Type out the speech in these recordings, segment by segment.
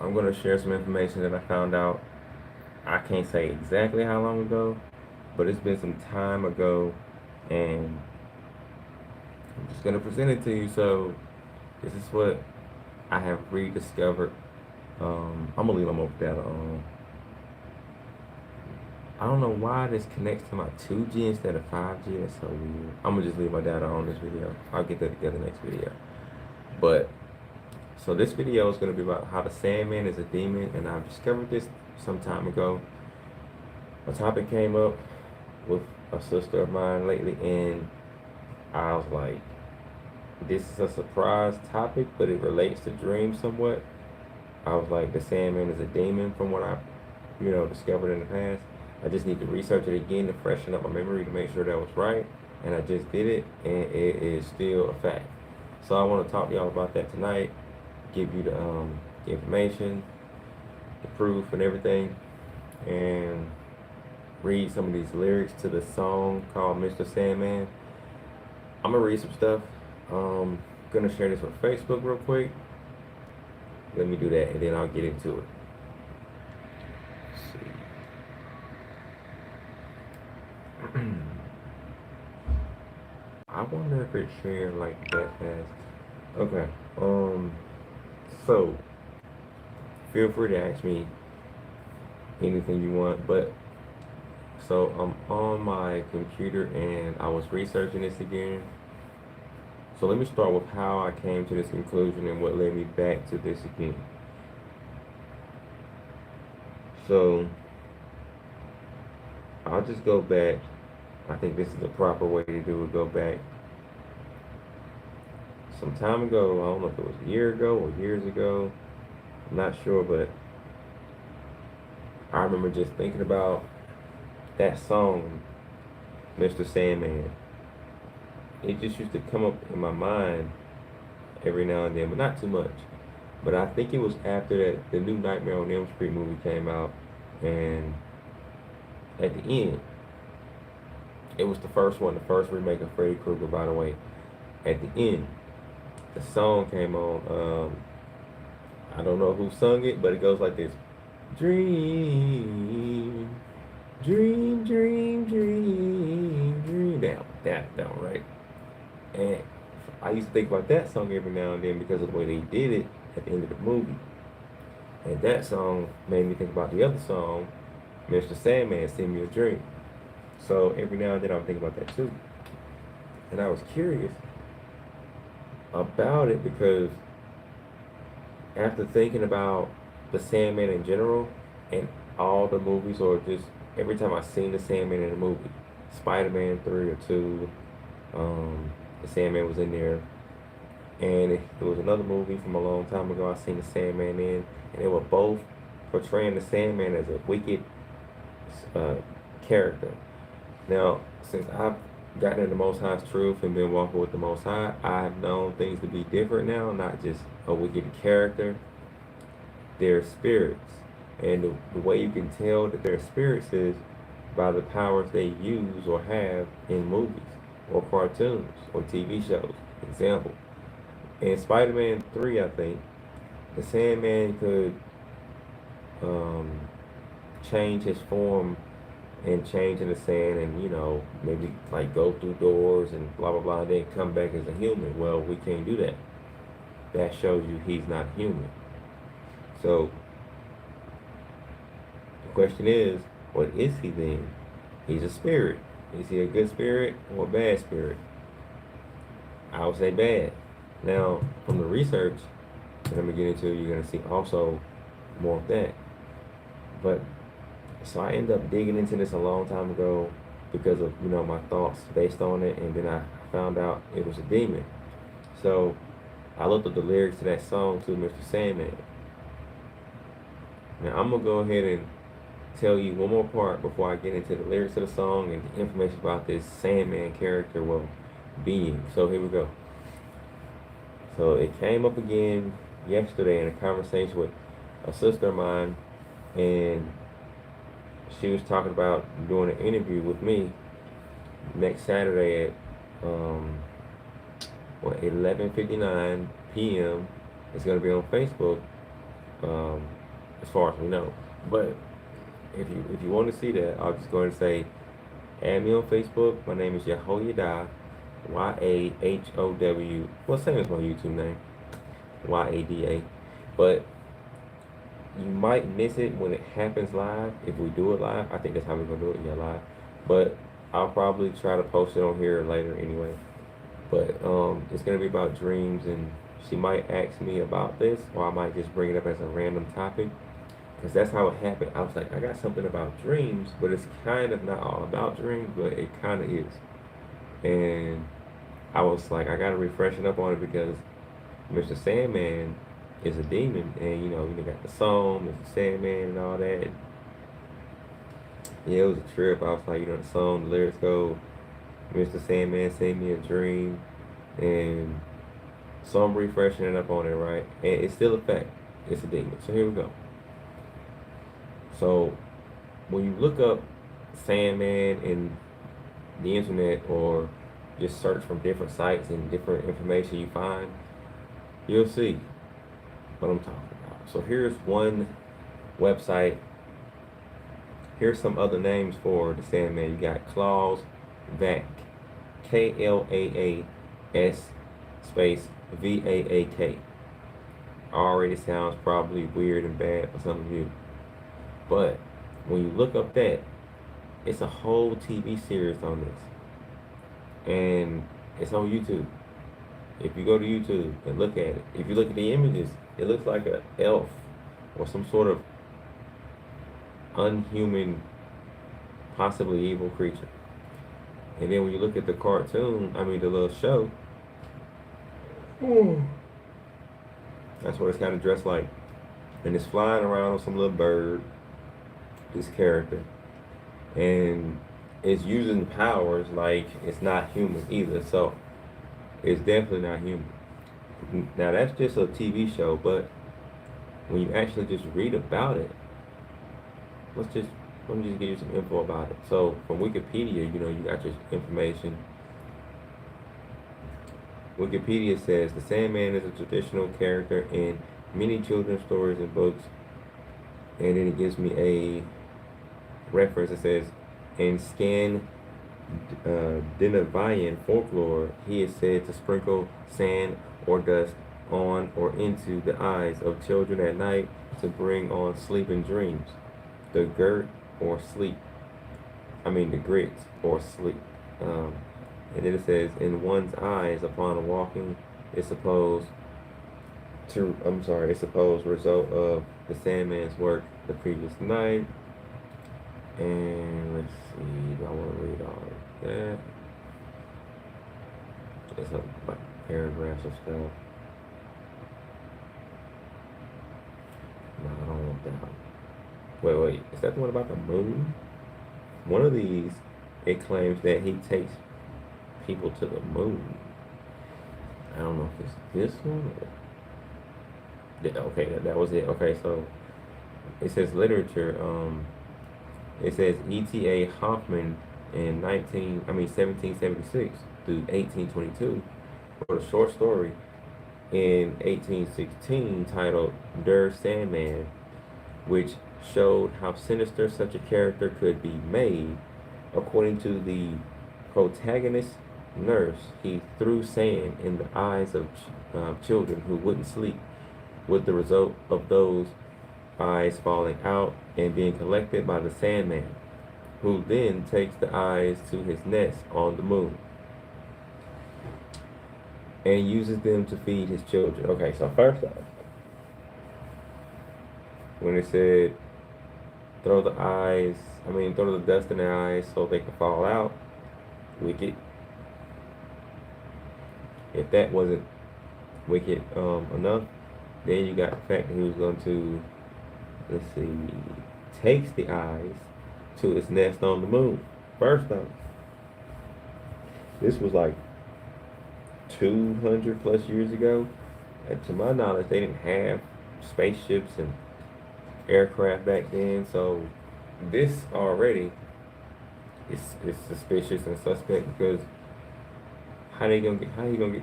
I'm going to share some information that I found out. I can't say exactly how long ago, but it's been some time ago, and I'm just going to present it to you. So, this is what I have rediscovered. I'm going to leave them over that. I don't know why this connects to my 2G instead of 5G. That's so weird. I'm going to just leave my data on this video. I'll get that together next video. But so this video is going to be about how the Sandman is a demon, and I've discovered this some time ago. A topic came up with a sister of mine lately, and I was like, this is a surprise topic, but it relates to dreams somewhat. I was like, the Sandman is a demon from what I, discovered in the past. I just need to research it again to freshen up my memory to make sure that was right. And I just did it, and it is still a fact. So I want to talk to y'all about that tonight, give you the information, the proof, and everything, and read some of these lyrics to the song called Mr. Sandman. I'm gonna read some stuff. Gonna share this with Facebook real quick. Let me do that, and then I'll get into it. Let's see. I wonder if it's shared like that fast. Okay. So feel free to ask me anything you want, but so I'm on my computer and I was researching this again. So let me start with how I came to this conclusion and what led me back to this again. So I'll just go back. I think this is the proper way to do it. Go back some time ago. I don't know if it was a year ago or years ago. I'm not sure, but I remember just thinking about that song, Mr. Sandman. It just used to come up in my mind every now and then, but not too much. But I think it was after that the new Nightmare on Elm Street movie came out, and at the end, it was the first one, the first remake of Freddy Krueger, by the way. At the end, the song came on. I don't know who sung it, but it goes like this: Dream, dream, dream, dream, dream. That one, right? And I used to think about that song every now and then because of the way they did it at the end of the movie. And that song made me think about the other song, Mr. Sandman, Send Me a Dream. So every now and then I'm thinking about that too. And I was curious about it because after thinking about the Sandman in general and all the movies, or just every time I seen the Sandman in a movie, Spider-Man 3 or 2, the Sandman was in there. And there was another movie from a long time ago I seen the Sandman in, and they were both portraying the Sandman as a wicked character. Now, since I've gotten into Most High's truth and been walking with the Most High, I've known things to be different now, not just a wicked character. They're spirits. And the way you can tell that they're spirits is by the powers they use or have in movies or cartoons or TV shows. Example, in Spider-Man 3, I think, the Sandman could change his form and change in the sand and, maybe like go through doors and blah, blah, blah, and then come back as a human. Well, we can't do that. That shows you he's not human. So the question is, what is he then? He's a spirit. Is he a good spirit or a bad spirit? I would say bad. Now, from the research that I'm going to get into, you're going to see also more of that. But, so I ended up digging into this a long time ago because of, my thoughts based on it, and then I found out it was a demon. So, I looked up the lyrics to that song to Mr. Sandman. Now, I'm going to go ahead and tell you one more part before I get into the lyrics of the song and the information about this Sandman character, being. So, here we go. So it came up again yesterday in a conversation with a sister of mine, and she was talking about doing an interview with me next Saturday at 11:59 p.m. It's going to be on Facebook. um, as far as we know. But if you want to see that, I'll just go ahead and say, add me on Facebook. My name is Yahoyada, Yahow. Well, same as my YouTube name, Yada. But you might miss it when it happens live. If we do it live, I think that's how we're gonna do it. Yeah, live. But I'll probably try to post it on here later anyway. But it's gonna be about dreams, and she might ask me about this, or I might just bring it up as a random topic, because that's how it happened. I was like, I got something about dreams, but it's kind of not all about dreams, but it kind of is. And I was like, I gotta refresh it up on it because Mr. Sandman is a demon, and you got the song, Mr. Sandman, and all that. Yeah, it was a trip. I was like, the song, the lyrics go, Mr. Sandman sent me a dream, and so I'm refreshing it up on it, right? And it's still a fact. It's a demon. So here we go. So when you look up Sandman in the internet, or just search from different sites and different information you find, you'll see what I'm talking about. So here's one website. Here's some other names for the Sandman. You got Claus Vaak, Klaas space Vaak. Already sounds probably weird and bad for some of you. But when you look up that, it's a whole TV series on this. And it's on YouTube. If you go to YouTube and look at it, if you look at the images, it looks like an elf or some sort of unhuman, possibly evil creature. And then when you look at the cartoon, the little show, that's what it's kind of dressed like. And it's flying around on some little bird, this character. And it's using powers like it's not human either. So it's definitely not human. Now that's just a TV show, but when you actually just read about it, let me just give you some info about it. So from Wikipedia, you got your information. Wikipedia says the Sandman is a traditional character in many children's stories and books, and then it gives me a reference that says, in Scandinavian folklore, he is said to sprinkle sand or dust on or into the eyes of children at night to bring on sleeping dreams. The girt or sleep. The grits or sleep. And then it says, in one's eyes upon walking, it's supposed result of the Sandman's work the previous night. And let's see, do I want to read all of that? It's like paragraphs of stuff. No, I don't want that one. Wait, is that the one about the moon? One of these, it claims that he takes people to the moon. I don't know if it's this one or... Okay, that was it. Okay, so it says literature. It says E.T.A. Hoffman in 1776 through 1822 wrote a short story in 1816 titled Der Sandman, which showed how sinister such a character could be made. According to the protagonist's nurse, he threw sand in the eyes of children who wouldn't sleep, with the result of those eyes falling out and being collected by the Sandman, who then takes the eyes to his nest on the moon and uses them to feed his children. Okay, so first off, when it said throw the dust in their eyes so they can fall out, wicked. If that wasn't wicked enough, then you got the fact that he was going to, takes the eyes to its nest on the moon. First off, this was like 200 plus years ago. And to my knowledge, they didn't have spaceships and aircraft back then. So this already is suspicious and suspect, because how you gonna get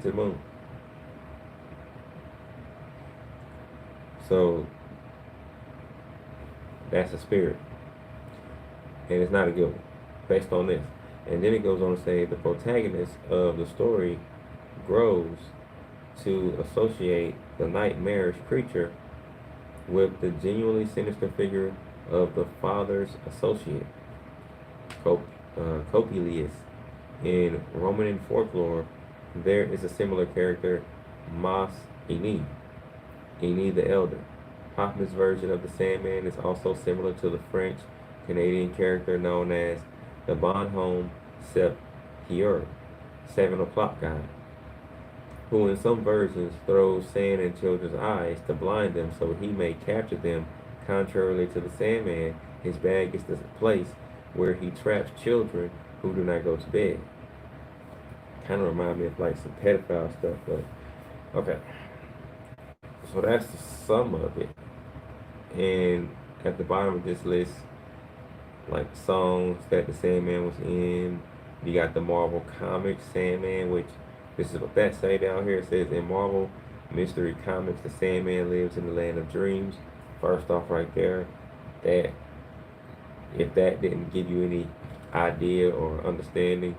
to the moon? So That's a spirit, and it's not a good one, based on this. And then it goes on to say the protagonist of the story grows to associate the nightmarish creature with the genuinely sinister figure of the father's associate, Copulius. In Roman folklore, there is a similar character, Mas Ini, Ini the Elder. Hoffman's version of the Sandman is also similar to the French Canadian character known as the Bonhomme Sept-Heure, 7 o'clock guy, who in some versions throws sand in children's eyes to blind them so he may capture them. Contrarily to the Sandman, his bag is the place where he traps children who do not go to bed. Kind of remind me of like some pedophile stuff, but okay. So that's the sum of it. And at the bottom of this list, like songs that the Sandman was in. You got the Marvel Comics Sandman, which this is what that say down here. It says in Marvel Mystery Comics, the Sandman lives in the land of dreams. First off, right there, that if that didn't give you any idea or understanding,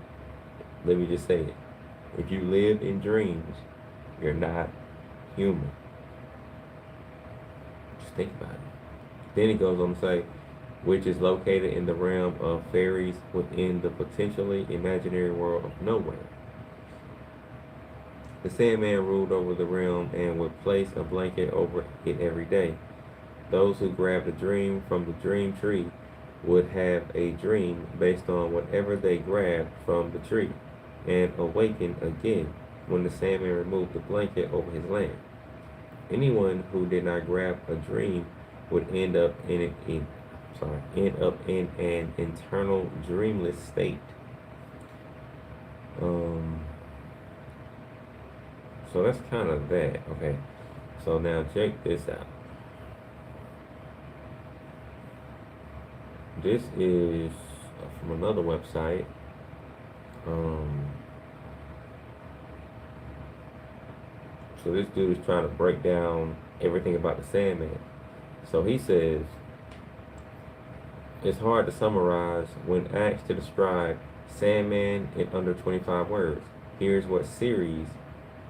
let me just say it. If you live in dreams, you're not human. Just think about it. Then it goes on to say, which is located in the realm of fairies within the potentially imaginary world of nowhere. The Sandman ruled over the realm and would place a blanket over it every day. Those who grabbed a dream from the dream tree would have a dream based on whatever they grabbed from the tree, and awaken again when the Sandman removed the blanket over his land. Anyone who did not grab a dream would end up in an internal dreamless state. So that's kind of that. Okay. So now check this out. This is from another website. So this dude is trying to break down everything about the Sandman. So he says, it's hard to summarize when asked to describe Sandman in under 25 words. Here's what series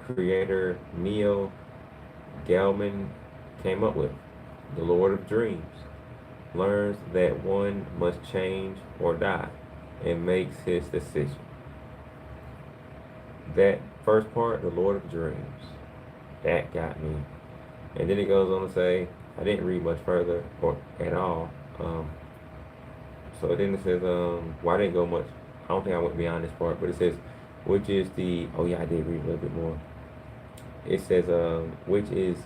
creator Neil Gaiman came up with. The Lord of Dreams learns that one must change or die and makes his decision. That first part, the Lord of Dreams, that got me. And then it goes on to say, I didn't read much further or at all. So then it says, well, I didn't go much. I don't think I went beyond this part, but it says, which is the, oh yeah, I did read a little bit more. It says, which is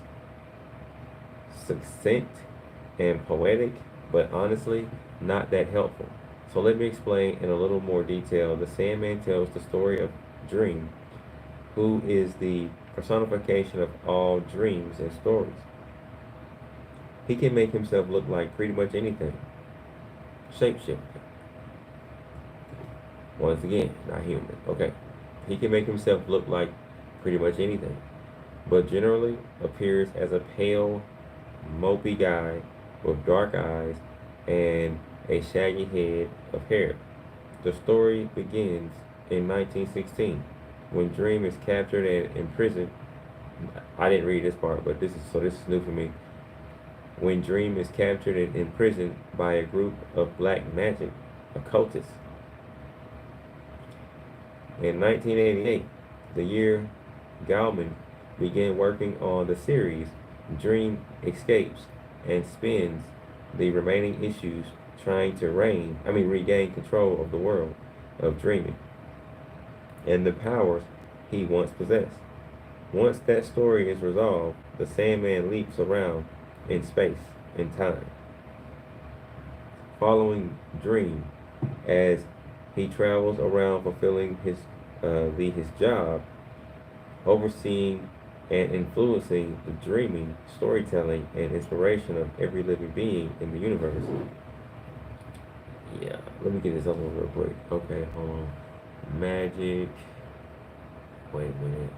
succinct and poetic, but honestly, not that helpful. So let me explain in a little more detail. The Sandman tells the story of Dream, who is the personification of all dreams and stories. He can make himself look like pretty much anything. Shapeshifter. Once again, not human. Okay. He can make himself look like pretty much anything, but generally appears as a pale, mopey guy with dark eyes and a shaggy head of hair. The story begins in 1916 when Dream is captured and imprisoned. I didn't read this part, but this is new for me. When Dream is captured and imprisoned by a group of black magic occultists. In 1988, the year Gaiman began working on the series, Dream escapes and spends the remaining issues trying to regain control of the world of dreaming and the powers he once possessed. Once that story is resolved, the Sandman leaps around in space and time, following Dream as he travels around fulfilling his job, overseeing and influencing the dreaming, storytelling, and inspiration of every living being in the universe. Yeah, let me get this over real quick. Okay, hold on. Magic. Wait a minute.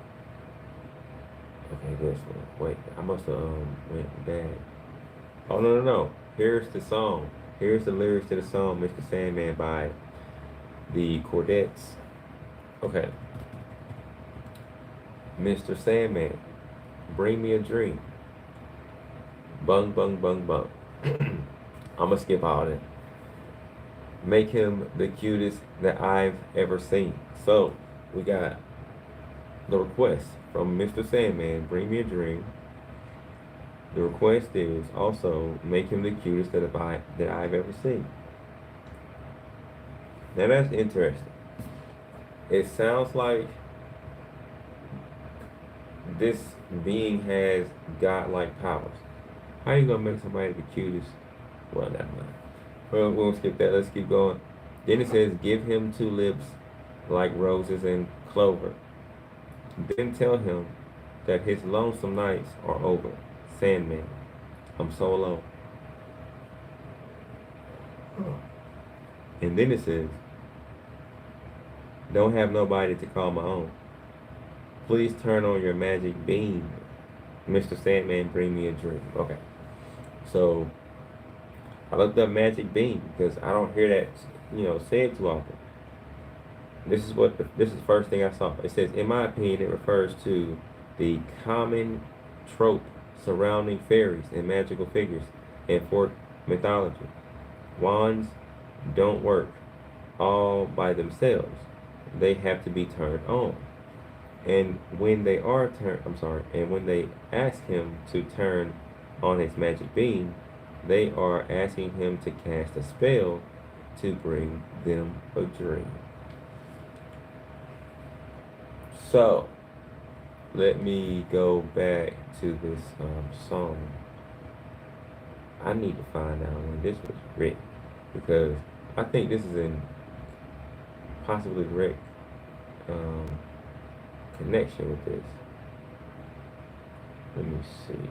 Okay, this one. Wait, I must have went back. Oh no. Here's the song. Here's the lyrics to the song Mr. Sandman by the Cordettes. Okay. Mr. Sandman, bring me a dream. Bung, bung, bung, bung. I'm going to skip all that. Make him the cutest that I've ever seen. So, we got the request from Mr. Sandman, bring me a dream. The request is also make him the cutest that I've ever seen. Now that's interesting. It sounds like this being has godlike powers. How you gonna make somebody the cutest? Well, never mind. We'll skip that. Let's keep going. Then it says, give him two lips like roses and clover. Then tell him that his lonesome nights are over. Sandman, I'm so alone. And then it says, don't have nobody to call my own. Please turn on your magic beam. Mr. Sandman, bring me a dream. Okay. So I looked up magic beam because I don't hear that, said too often. This is the first thing I saw. It says, in my opinion, it refers to the common trope surrounding fairies and magical figures in folk mythology. Wands don't work all by themselves. They have to be turned on. And when they ask him to turn on his magic beam, they are asking him to cast a spell to bring them a dream. So, let me go back to this song. I need to find out when this was written because I think this is in possibly direct connection with this. Let me see.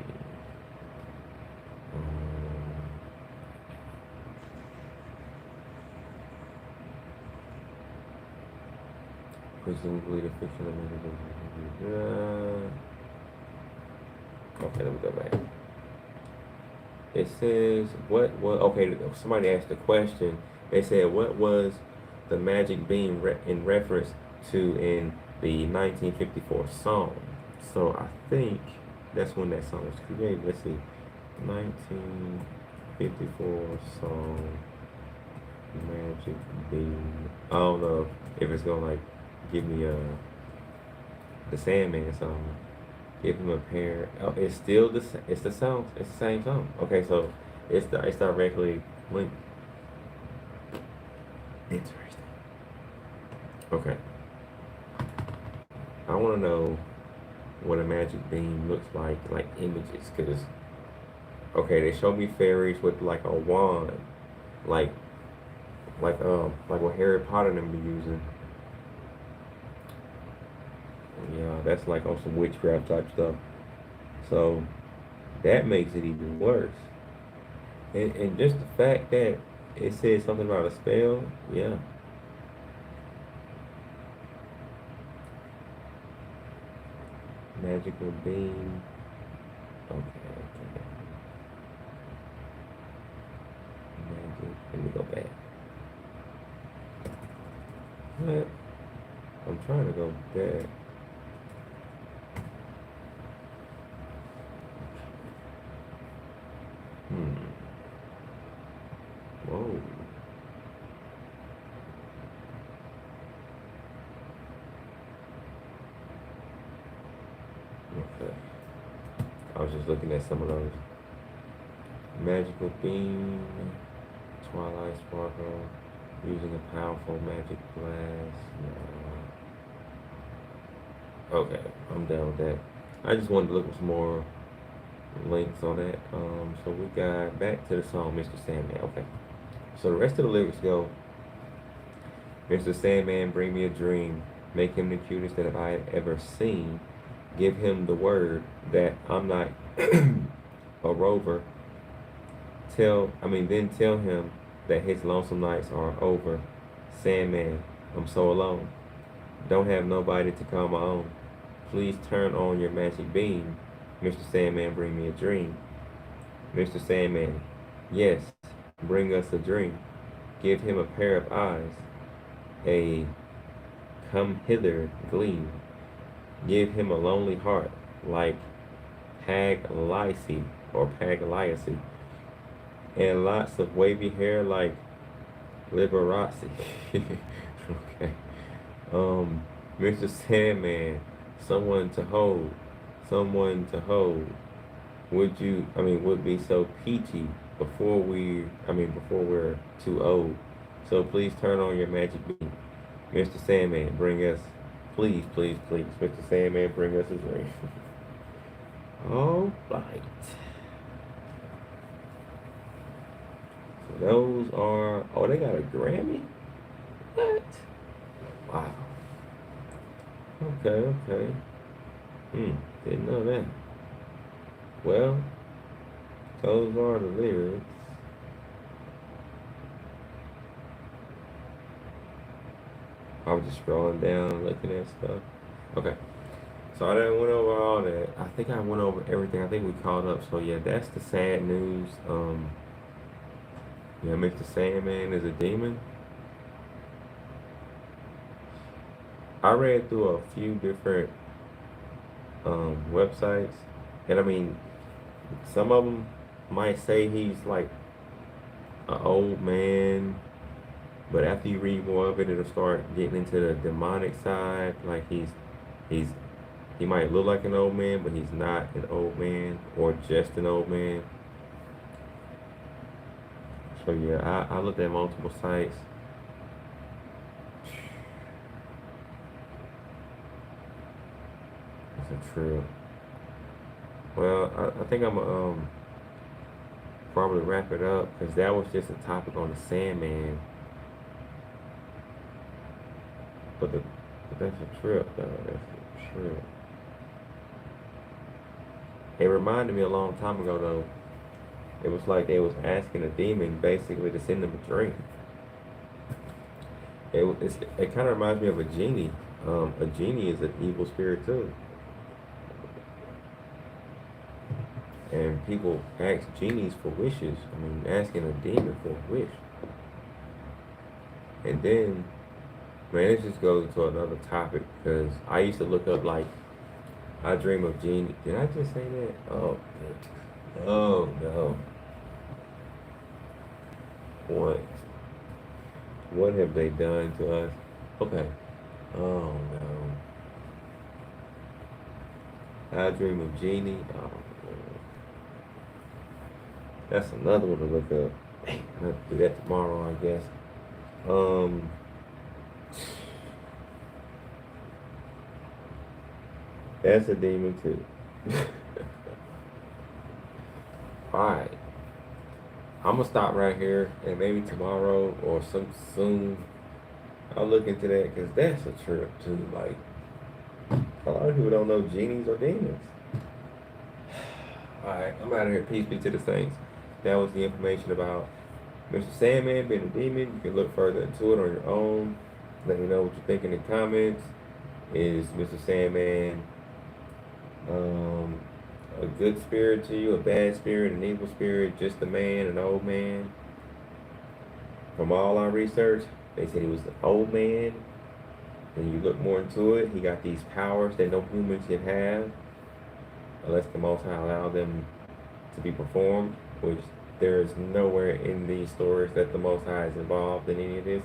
Presumably the fictional okay, let me go back. It says, okay, somebody asked a question. They said, what was the magic beam in reference to in the 1954 song? So I think that's when that song was created. Let's see. 1954 song, Magic Beam. I don't know if it's gonna like give me the Sandman song. Give him a pair. Oh, it's still it's the song. It's the same song. Okay, so it's directly linked. Interesting. Okay. I want to know what a magic beam looks like images, cause okay, they show me fairies with like a wand, like what Harry Potter and them be using. Yeah, that's like on some witchcraft type stuff. So that makes it even worse. And just the fact that it says something about a spell, yeah. Magical beam. Okay. Magic. Let me go back. What? I'm trying to go back. Whoa. Okay. I was just looking at some of those. Magical beam, Twilight Sparkle, using a powerful magic blast. No. Okay, I'm down with that. I just wanted to look at some more links on that. So we got back to the song Mr. Sandman. Okay. So the rest of the lyrics go, Mr. Sandman, bring me a dream. Make him the cutest that I've ever seen. Give him the word that I'm not a rover. Then tell him that his lonesome nights are over. Sandman, I'm so alone. Don't have nobody to call my own. Please turn on your magic beam. Mr. Sandman, bring me a dream. Mr. Sandman, Yes, bring us a dream. Give him a pair of eyes, a come hither gleam. Give him a lonely heart, like Pagliacci or Pagliacci, and lots of wavy hair like Liberace. Okay. Um, Mr. Sandman, someone to hold, someone to hold. Would be so peachy before we're too old. So please turn on your magic beam. Mr. Sandman, bring us, please, please, please, Mr. Sandman, bring us a dream. All right. So those are, oh, they got a Grammy? What? Wow. Okay, okay. Hmm, didn't know that. Well, those are the lyrics. I was just scrolling down, looking at stuff. Okay, so I done went over all that. I think I went over everything. I think we caught up. So yeah, that's the sad news. Yeah, Mr. Sandman is a demon. I read through a few different websites, and I mean, some of them might say he's like an old man, but after you read more of it, it'll start getting into the demonic side. Like he's he might look like an old man, but he's not an old man or just an old man. So yeah, I looked at multiple sites. It's a trip. Well, I think I'm gonna probably wrap it up because that was just a topic on the Sandman. But the but that's a trip though. That's a trip. It reminded me a long time ago though. It was like they was asking a demon basically to send them a drink. It kind of reminds me of a genie. A genie is an evil spirit too, and people ask genies for wishes. I mean, asking a demon for a wish, and then man, it just goes into another topic because I used to look up like I dream of genie. Did I just say that? Oh, oh no! What? What have they done to us? Okay. Oh no! I dream of genie. Oh, man. That's another one to look up. I'll do that tomorrow, I guess. Um, that's a demon too. All right, I'm gonna stop right here, and maybe tomorrow or some soon I'll look into that because that's a trip too. Like a lot of people don't know genies or demons. All right, I'm out of here. Peace be to the saints. That was the information about Mr. Sandman being a demon. You can look further into it on your own. Let me know what you think in the comments. Is Mr. Sandman um, a good spirit to you, a bad spirit, an evil spirit, just a man, an old man? From all our research, they said he was an old man. And you look more into it, he got these powers that no human should have, unless the Most High allow them to be performed, which there is nowhere in these stories that the Most High is involved in any of this.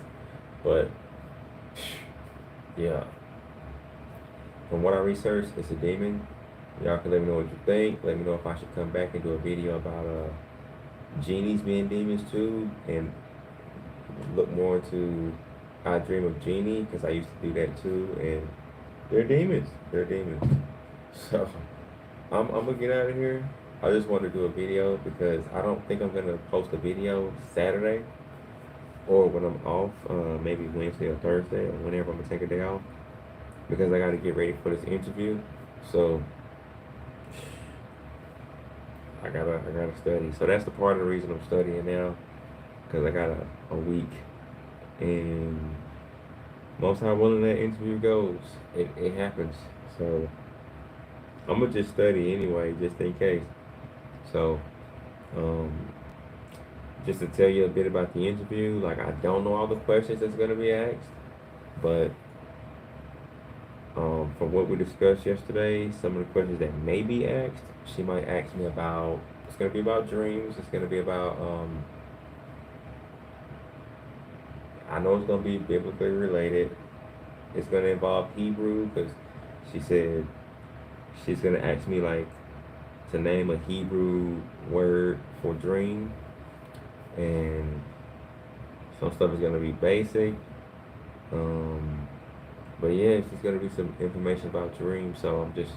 But yeah, from what I researched, it's a demon. Y'all can let me know what you think. Let me know if I should come back and do a video about genies being demons too, and look more into I Dream of Genie because I used to do that too, and they're demons. They're demons. So I'm gonna get out of here. I just wanted to do a video because I don't think I'm gonna post a video Saturday or when I'm off, maybe Wednesday or Thursday or whenever I'm gonna take a day off because I got to get ready for this interview. So I gotta study. So that's the part of the reason I'm studying now because I got a week, and most how willing that interview goes, it happens. So I'm gonna just study anyway, just in case. So um, just to tell you a bit about the interview, like I don't know all the questions that's gonna be asked, but from what we discussed yesterday, some of the questions that may be asked, she might ask me about. It's gonna be about dreams. It's gonna be about. I know it's gonna be biblically related. It's gonna involve Hebrew because she said she's gonna ask me like to name a Hebrew word for dream, and some stuff is gonna be basic. Um, but yeah, it's just gonna be some information about dreams. So I'm just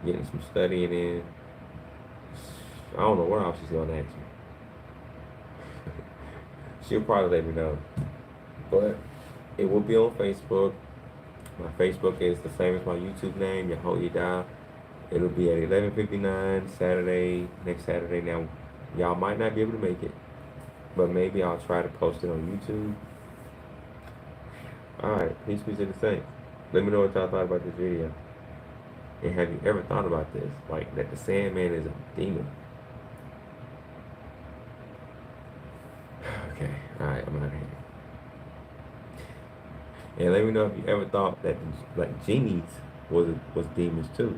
getting some studying in. I don't know what else she's gonna ask me. She'll probably let me know. But it will be on Facebook. My Facebook is the same as my YouTube name, Yehoiada. It'll be at 11:59 Saturday, next Saturday. Now, y'all might not be able to make it, but maybe I'll try to post it on YouTube. Alright, peace be to the saints. Let me know what y'all thought about this video. And have you ever thought about this? Like that the Sandman is a demon. Okay, alright, I'm out of here. And let me know if you ever thought that like genies was demons too.